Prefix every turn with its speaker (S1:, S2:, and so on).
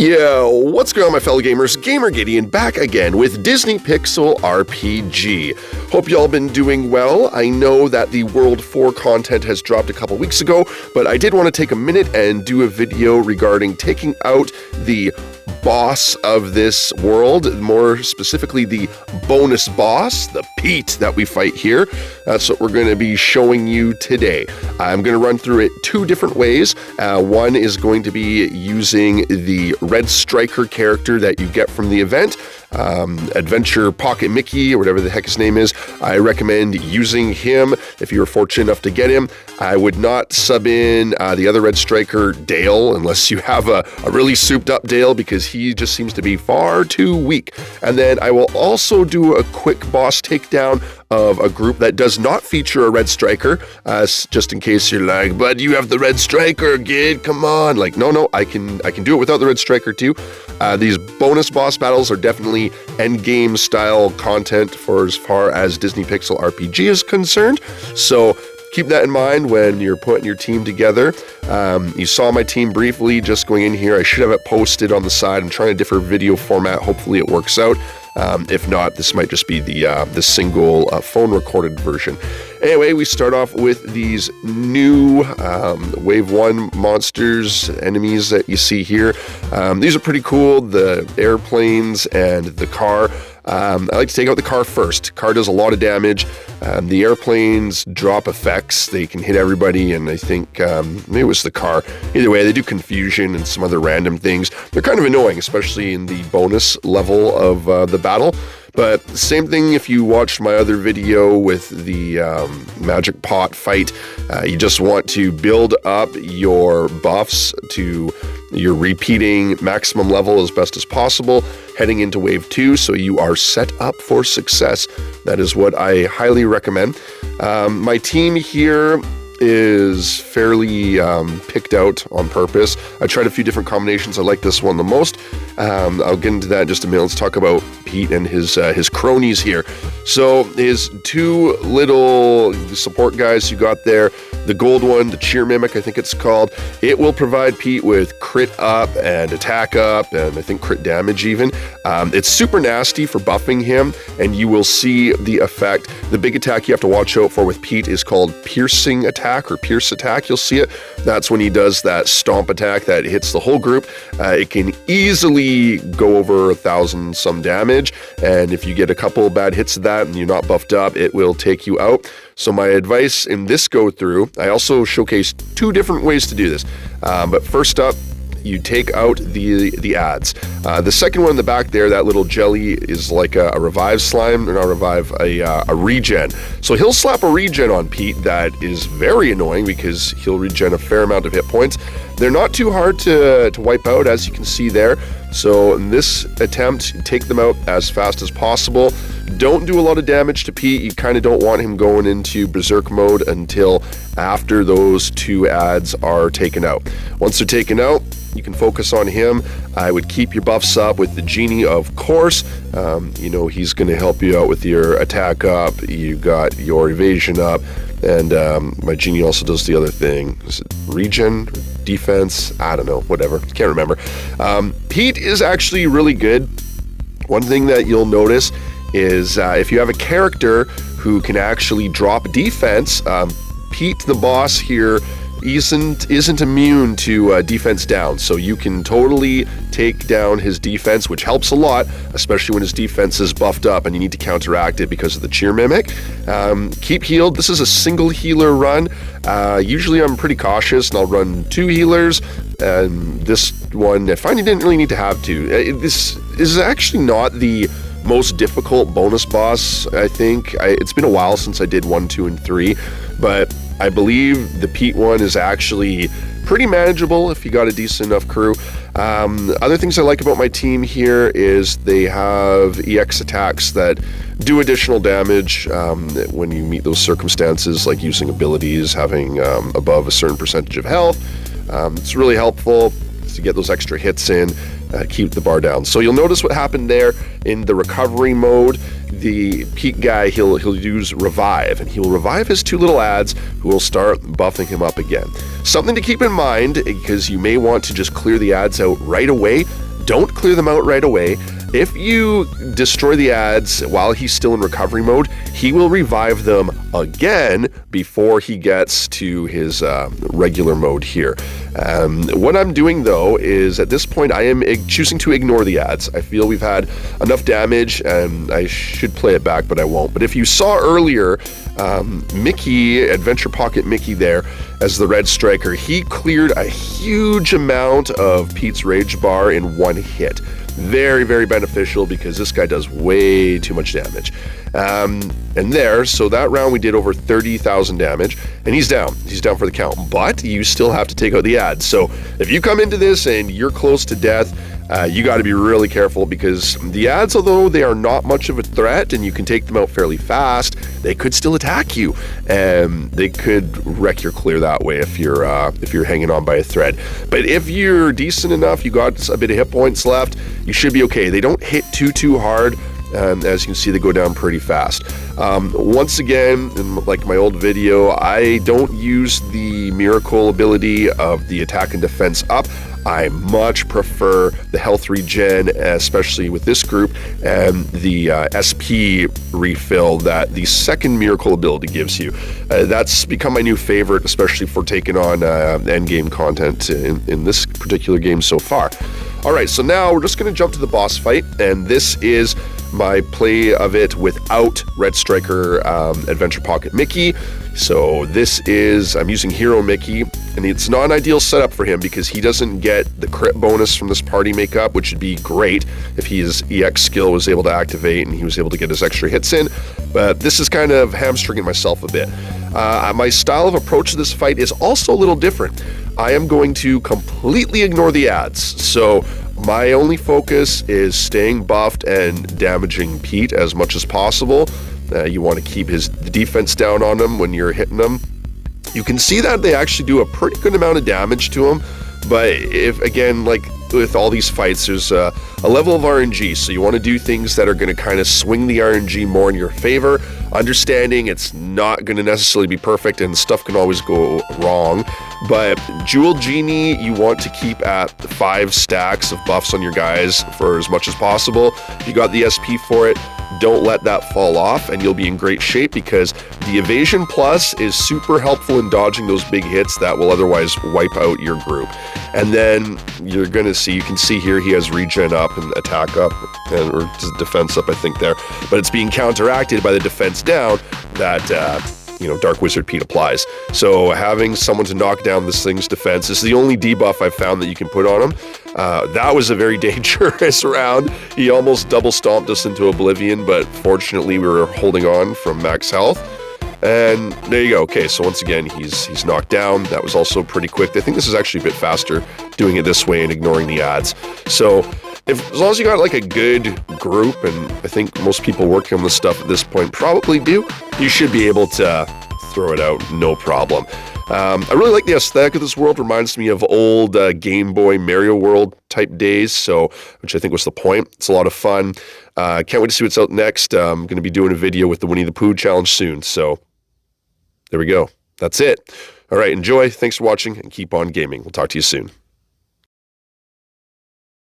S1: Yo, what's going on, my fellow gamers? Gamer Gideon back again with Disney Pixel RPG. Hope y'all been doing well. I know that the World 4 content has dropped a couple weeks ago, but I did want to take a minute and do a video regarding taking out the boss of this world, more specifically the bonus boss, the Pete that we fight here. That's what we're going to be showing you today. I'm going to run through it two different ways. One is going to be using the Redstriker character that you get from the event, Adventure Pocket Mickey, or whatever the heck his name is. I recommend using him if you're fortunate enough to get him. I would not sub in the other Redstriker, Dale, unless you have a really souped up Dale, because he just seems to be far too weak. And then I will also do a quick boss takedown of a group that does not feature a Redstriker, just in case you're like, but you have the Redstriker, kid, come on. Like, no, I can do it without the Redstriker too. These bonus boss battles are definitely endgame style content for as far as Disney Pixel RPG is concerned. So keep that in mind when you're putting your team together. You saw my team briefly just going in here. I should have it posted on the side. I'm trying a different video format. Hopefully it works out. If not, this might just be the single phone recorded version. Anyway, we start off with these new Wave 1 monsters, enemies that you see here. These are pretty cool, the airplanes and the car. I like to take out the car first. Car does a lot of damage. The airplanes drop effects. They can hit everybody, and I think maybe it was the car. Either way, they do confusion and some other random things. They're kind of annoying, especially in the bonus level of the battle. But same thing if you watched my other video with the magic pot fight. You just want to build up your buffs to your repeating maximum level as best as possible, heading into Wave 2, so you are set up for success. That is what I highly recommend. My team here is fairly picked out on purpose. I tried a few different combinations. I like this one the most. I'll get into that in just a minute. Let's talk about Pete and his cronies here. So his two little support guys you got there, the gold one, the Cheer Mimic, I think it's called, it will provide Pete with crit up and attack up, and I think crit damage even. It's super nasty for buffing him, and you will see the effect. The big attack you have to watch out for with Pete is called Piercing Attack or Pierce Attack. You'll see it. That's when he does that stomp attack that hits the whole group. It can easily go over 1,000 some damage, and if you get a couple bad hits of that and you're not buffed up, it will take you out. So my advice in this go through, I also showcased two different ways to do this. But first up, you take out the ads. The second one in the back there, that little jelly, is like a revive slime, or not revive, a regen. So he'll slap a regen on Pete that is very annoying because he'll regen a fair amount of hit points. They're not too hard to wipe out, as you can see there. So in this attempt, take them out as fast as possible. Don't do a lot of damage to Pete. You kind of don't want him going into berserk mode until after those two ads are taken out. Once they're taken out, you can focus on him. I would keep your buffs up with the genie, of course. He's going to help you out with your attack up. You got your evasion up, and my genie also does the other thing. Is it regen? Defense? I don't know, whatever. Can't remember. Pete is actually really good. One thing that you'll notice is if you have a character who can actually drop defense, Pete the boss here isn't immune to defense down, so you can totally take down his defense, which helps a lot, especially when his defense is buffed up and you need to counteract it because of the Cheer Mimic. Keep healed. This is a single healer run. Usually I'm pretty cautious and I'll run two healers, and this one I find you didn't really need to have two. This is actually not the most difficult bonus boss, I think. It's been a while since I did 1, 2, and 3, but I believe the Pete one is actually pretty manageable if you got a decent enough crew. Other things I like about my team here is they have EX attacks that do additional damage when you meet those circumstances, like using abilities, having above a certain percentage of health. It's really helpful to get those extra hits in, keep the bar down. So you'll notice what happened there in the recovery mode. The Pete guy, he'll use revive, and he will revive his two little ads who will start buffing him up again. Something to keep in mind, because you may want to just clear the ads out right away. don't clear them out right away. If you destroy the ads while he's still in recovery mode, he will revive them again before he gets to his regular mode here. What I'm doing though is at this point I am choosing to ignore the ads. I feel we've had enough damage and I should play it back, but I won't. But if you saw earlier, Mickey, Adventure Pocket Mickey there as the Redstriker, he cleared a huge amount of Pete's Rage Bar in one hit. Very, very beneficial because this guy does way too much damage. And there, so that round we did over 30,000 damage, and he's down. He's down for the count, but you still have to take out the ads. So if you come into this and you're close to death, you got to be really careful because the ads, although they are not much of a threat and you can take them out fairly fast, they could still attack you, and they could wreck your clear that way if you're hanging on by a thread. But if you're decent enough, you got a bit of hit points left, you should be okay. They don't hit too hard. As you can see, they go down pretty fast. Once again, in like my old video, I don't use the miracle ability of the attack and defense up. I much prefer the health regen, especially with this group, and the SP refill that the second miracle ability gives you. That's become my new favorite, especially for taking on endgame content in this particular game so far. Alright, so now we're just going to jump to the boss fight, and this is my play of it without Redstriker Adventure Pocket Mickey. So this is, I'm using Hero Mickey, and it's not an ideal setup for him because he doesn't get the crit bonus from this party makeup, which would be great if his EX skill was able to activate and he was able to get his extra hits in, but this is kind of hamstringing myself a bit. My style of approach to this fight is also a little different. I am going to completely ignore the ads, so my only focus is staying buffed and damaging Pete as much as possible. You want to keep the defense down on him when you're hitting him. You can see that they actually do a pretty good amount of damage to him, but if, again, like with all these fights, there's a level of RNG, so you want to do things that are going to kind of swing the RNG more in your favor, understanding it's not going to necessarily be perfect and stuff can always go wrong. But Jewel Genie, you want to keep at 5 stacks of buffs on your guys for as much as possible. If you got the SP for it, don't let that fall off and you'll be in great shape because the Evasion Plus is super helpful in dodging those big hits that will otherwise wipe out your group. And then you're going to see, you can see here he has regen up and attack up, or defense up I think there, but it's being counteracted by the defense down that Dark Wizard Pete applies. So having someone to knock down this thing's defense is the only debuff I've found that you can put on him. That was a very dangerous round. He almost double stomped us into oblivion, but fortunately we were holding on from max health. And there you go. Okay, so once again, he's knocked down. That was also pretty quick. I think this is actually a bit faster doing it this way and ignoring the ads. So as long as you got like a good group, and I think most people working on this stuff at this point probably do, you should be able to throw it out no problem. I really like the aesthetic of this world. Reminds me of old Game Boy Mario World type days, which I think was the point. It's a lot of fun. Can't wait to see what's out next. I'm going to be doing a video with the Winnie the Pooh challenge soon, so there we go. That's it. All right, enjoy. Thanks for watching, and keep on gaming. We'll talk to you soon.